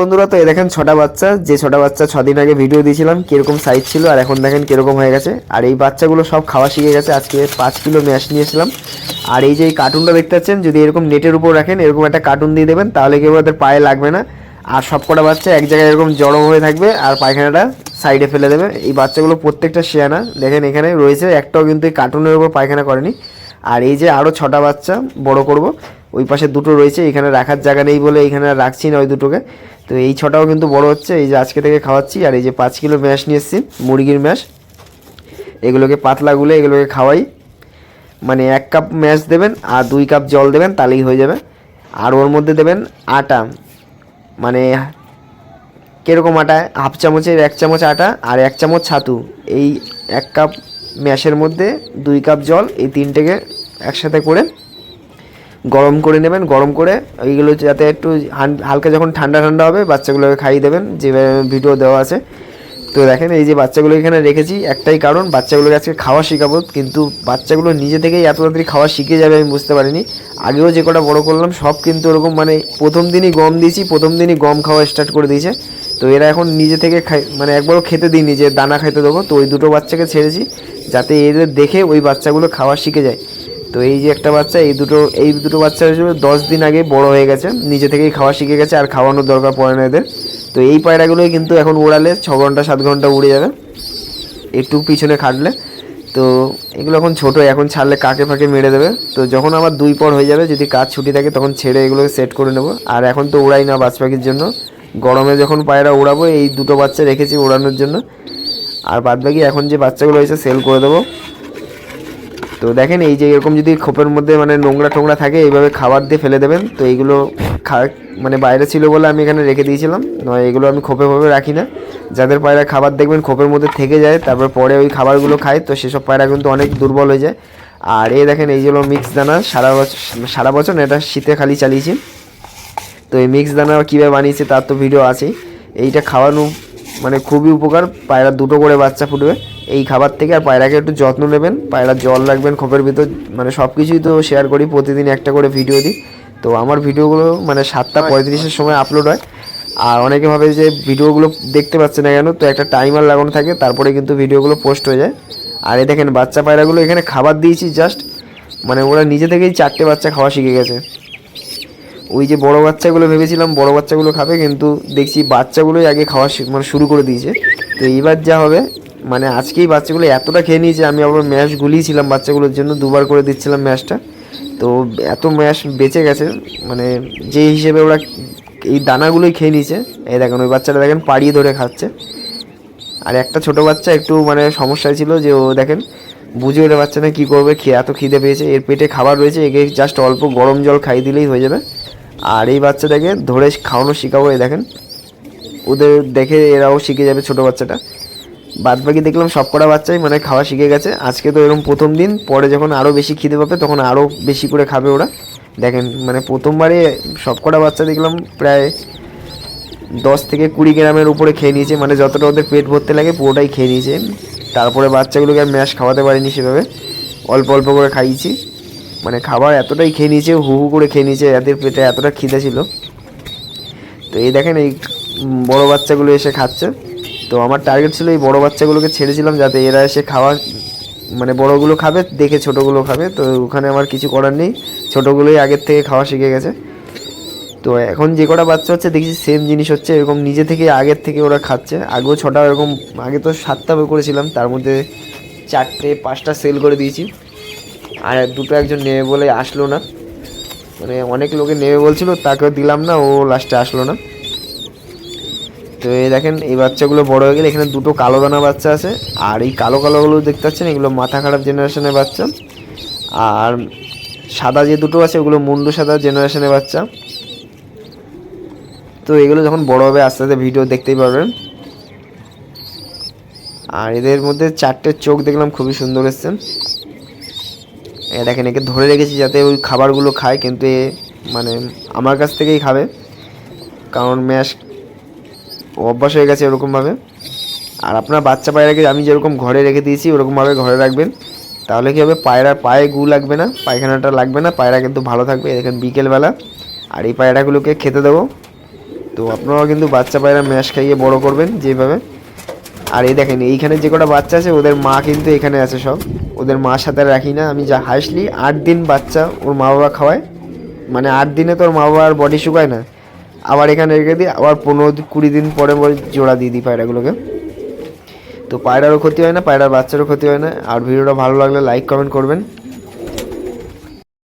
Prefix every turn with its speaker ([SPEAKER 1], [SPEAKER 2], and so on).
[SPEAKER 1] বন্ধুরা, তো এই দেখেন ছটা বাচ্চা, যে ছটা বাচ্চা 6 দিন আগে ভিডিও দিয়েছিলাম কিরকম সাইজ ছিল, আর এখন দেখেন কিরকম হয়ে গেছে। আর এই বাচ্চাগুলো সব খাওয়া শিখে গেছে। আজকে 5 কিলো ম্যাশ নিয়েছিলাম। আর এই যে এই কার্টুনটা দেখতে পাচ্ছেন, যদি এরকম নেটের উপর রাখেন, এরকম একটা কার্টুন দিয়ে দেবেন, তাহলে কেউ ওদের পায়ে লাগবে না। আর সব কটা বাচ্চা এক জায়গায় এরকম জড়ো হয়ে থাকবে আর পায়খানাটা সাইডে ফেলে দেবে। এই বাচ্চাগুলো প্রত্যেকটা শেয়ানা দেখেন এখানে রয়েছে, একটাও কিন্তু এই কার্টুনের উপর পায়খানা করেনি। আর এই যে আরও 6টা বাচ্চা বড় করব, ওই পাশে দুটো রয়েছে, এখানে রাখার জায়গা নেই বলে এখানে রাখছি না ওই দুটোকে। তো এই 6টাও কিন্তু বড় হচ্ছে, এই যে আজকে থেকে খাওয়াচ্ছি। আর এই যে 5 কিলো ম্যাশ নিয়ে এসেছি, মুরগির ম্যাশ, এগুলোকে পাতলা গুলে এগুলোকে খাওয়াই। মানে 1 কাপ ম্যাশ দেবেন আর 2 কাপ জল দেবেন, তাহলেই হয়ে যাবে। আর ওর মধ্যে দেবেন আটা, মানে কীরকম আটা, হাফ চামচের 1 চামচ আটা আর 1 চামচ ছাতু। এই 1 কাপ ম্যাশের মধ্যে 2 কাপ জল, এই তিনটেকে একসাথে করে গরম করে নেবেন। গরম করে এইগুলো যাতে একটু হালকা যখন ঠান্ডা ঠান্ডা হবে বাচ্চাগুলোকে খাইয়ে দেবেন, যে ভিডিও দেওয়া আছে। তো দেখেন এই যে বাচ্চাগুলো এখানে রেখেছি, একটাই কারণ বাচ্চাগুলোকে আজকে খাওয়া শেখাবো। কিন্তু বাচ্চাগুলো নিজে থেকেই এত তাড়াতাড়ি খাওয়া শিখে যাবে আমি বুঝতে পারিনি। আগেও যে কটা বড় করলাম সব কিন্তু ওরকম, মানে প্রথম দিনই গম দিয়েছি, প্রথম দিনই গম খাওয়া স্টার্ট করে দিয়েছে। তো এরা এখন নিজে থেকে মানে একবারও খেতে দিইনি যে দানা খাইতে দেবো। তো ওই দুটো বাচ্চাকে ছেড়েছি যাতে এদের দেখে ওই বাচ্চাগুলো খাওয়া শিখে যায়। তো এই যে একটা বাচ্চা, এই দুটো বাচ্চা হিসেবে 10 দিন আগে বড় হয়ে গেছে, নিজে থেকেই খাওয়া শিখে গেছে, আর খাওয়ানোর দরকার পড়ে না এদের। তো এই পায়রাগুলোই কিন্তু এখন উড়ালে 6 ঘন্টা 7 ঘন্টা উড়ে যাবে একটু পিছনে খাটলে। তো এগুলো এখন ছোটো, এখন ছাড়লে কাকে ফাঁকে মেরে দেবে। তো যখন আমার 2 পর হয়ে যাবে, যদি কাজ ছুটি থাকে তখন ছেড়ে এগুলোকে সেট করে নেব। আর এখন তো উড়াই না বাজ পাখির জন্য, গরমে যখন পায়রা উড়াবো এই দুটো বাচ্চা রেখেছি উড়ানোর জন্য। আর বাদবাকি এখন যে বাচ্চাগুলো হয়েছে সেল করে দেবো। তো দেখেন এই যে এরকম যদি খোপের মধ্যে মানে নোংরা টোংরা থাকে, এইভাবে খাবার দিয়ে ফেলে দেবেন। তো এইগুলো মানে বাইরে ছিল বলে আমি এখানে রেখে দিয়েছিলাম, নয় এগুলো আমি খোপে রাখি না। যাদের পায়রা খাবার দেখবেন খোপের মধ্যে থেকে যায়, তারপর পরে ওই খাবারগুলো খায়, তো সেসব পায়রা কিন্তু অনেক দুর্বল হয়ে যায়। আর এই দেখেন এই যেগুলো মিক্স দানা, সারা বছর না, এটা শীতে খালি চালিয়েছি। তো এই মিক্স দানা কীভাবে বানিয়েছি তার তো ভিডিও আছেই। এইটা খাওয়ানো মানে খুবই উপকার, পায়রা 2টো করে বাচ্চা ফুটবে এই খাবার থেকে। আর পায়রাকে একটু যত্ন নেবেন, পায়রা জল রাখবেন খোপের ভিতর, মানে সব কিছুই তো শেয়ার করি, প্রতিদিন একটা করে ভিডিও দিই। তো আমার ভিডিওগুলো মানে 7:35-এর সময় আপলোড হয়। আর অনেকে ভাবে যে ভিডিওগুলো দেখতে পাচ্ছে না কেন, তো একটা টাইমার লাগানো থাকে, তারপরে কিন্তু ভিডিওগুলো পোস্ট হয়ে যায়। আর এই দেখেন বাচ্চা পায়রাগুলো এখানে খাবার দিয়েছি জাস্ট, মানে ওরা নিজে থেকেই 4টে বাচ্চা খাওয়া শিখে গেছে। ওই যে বড় বাচ্চাগুলো ভেবেছিলাম বড় বাচ্চাগুলো খাবে, কিন্তু দেখছি বাচ্চাগুলোই আগে খাওয়া মানে শুরু করে দিয়েছে। তো এইবার যা হবে, মানে আজকেই বাচ্চাগুলো এতটা খেয়ে নিয়েছে, আমি আবার ম্যাশ গুলিয়েছিলাম বাচ্চাগুলোর জন্য, 2বার করে দিচ্ছিলাম ম্যাশটা। তো এত ম্যাশ বেঁচে গেছে, মানে যে হিসেবে ওরা এই দানাগুলোই খেয়ে নিয়েছে। এই দেখেন ওই বাচ্চাটা দেখেন পাড়িয়ে ধরে খাচ্ছে। আর একটা ছোট বাচ্চা একটু মানে সমস্যা ছিল, যে ও দেখেন বুঝে ওঠে বাচ্চা না কী করবে, খেয়ে এত খিদে পেয়েছে, এর পেটে খাবার রয়েছে, একে জাস্ট অল্প গরম জল খাইয়ে দিলেই হয়ে যাবে। আর এই বাচ্চাটাকে ধরে খাওয়ানো শেখাবো, এই দেখেন ওদের দেখে এরাও শিখে যাবে ছোটো বাচ্চাটা। বাদবাকি দেখলাম সব কটা বাচ্চাই মানে খাওয়া শিখে গেছে। আজকে তো এরকম প্রথম দিন, পরে যখন আরও বেশি খিদে পাবে তখন আরও বেশি করে খাবে ওরা। দেখেন মানে প্রথমবারে সব কটা বাচ্চা দেখলাম প্রায় 10 থেকে 20 গ্রামের উপরে খেয়ে নিয়েছে, মানে যতটা ওদের পেট ভরতে লাগে পুরোটাই খেয়ে নিয়েছে। তারপরে বাচ্চাগুলোকে আর ম্যাশ খাওয়াতে পারিনি সেভাবে, অল্প অল্প করে খাইয়েছি। মানে খাবার এতটাই খেয়ে নিয়েছে, হু হু করে খেয়ে নিয়েছে, এদের পেটে এতটা খিদে ছিল। তো এই দেখেন এই বড় বাচ্চাগুলো এসে খাচ্ছে। তো আমার টার্গেট ছিল এই বড় বাচ্চাগুলোকে ছেড়েছিলাম যাতে এরা এসে খাওয়া, মানে বড়গুলো খাবে দেখে ছোটোগুলো খাবে। তো ওখানে আমার কিছু করার নেই, ছোটোগুলোই আগের থেকে খাওয়া শিখে গেছে। তো এখন যে কটা বাচ্চা হচ্ছে দেখছি সেম জিনিস হচ্ছে, এরকম নিজে থেকে আগের থেকে ওরা খাচ্ছে। আগেও 6টা এরকম, আগে তো 7টা করেছিলাম, তার মধ্যে 4-5টা সেল করে দিয়েছি। আর দুটো একজন নেবে বলে আসলো না, মানে অনেক লোকে নেবে বলছিল, তাকেও দিলাম না, ও লাস্টে আসলো না। তো এই দেখেন এই বাচ্চাগুলো বড় হয়ে গেলে, এখানে 2টো কালো দানা বাচ্চা আছে। আর এই কালো কালোগুলো দেখতে পাচ্ছেন, এগুলো মাথা খারাপ জেনারেশনের বাচ্চা। আর সাদা যে দুটো আছে ওগুলো মুন্ডু সাদা জেনারেশনের বাচ্চা। তো এগুলো যখন বড় হবে আস্তে আস্তে ভিডিও দেখতেই পারবেন। আর এদের মধ্যে 4টে চোখ দেখলাম খুবই সুন্দর এসছে। দেখেন একে ধরে রেখেছি যাতে ওই খাবারগুলো খায়, কিন্তু এ মানে আমার কাছ থেকেই খাবে, কারণ ম্যাশ অভ্যাস হয়ে গেছে এরকমভাবে। আর আপনার বাচ্চা পায়রাকে আমি যেরকম ঘরে রেখে দিয়েছি ওরকমভাবে ঘরে রাখবেন, তাহলে কী হবে, পায়রার পায়ে গু লাগবে না, পায়খানাটা লাগবে না, পায়রা কিন্তু ভালো থাকবে। দেখেন বিকেলবেলা আর এই পায়রাগুলোকে খেতে দেবো। তো তো আপনারাও কিন্তু বাচ্চা পায়রা ম্যাশ খাইয়ে বড় করবেন যেভাবে। আর এই দেখেন এইখানে যে কটা বাচ্চা আছে ওদের মা কিন্তু এখানে আছে সব, ওদের মার সাথে রাখি না আমি, যা হাসলি 8 দিন বাচ্চা ওর মা বাবা খাওয়ায়, মানে 8 দিনে তো ওর মা বাবার বডি শুকায় না, আবার এখানে রেখে দিই, আবার 15-20 দিন পরে জোড়া দিয়ে দিই পায়রাগুলোকে। তো পায়রারও ক্ষতি হয় না, পায়রার বাচ্চারও ক্ষতি হয় না। আর ভিডিওটা ভালো লাগলে লাইক কমেন্ট করবেন।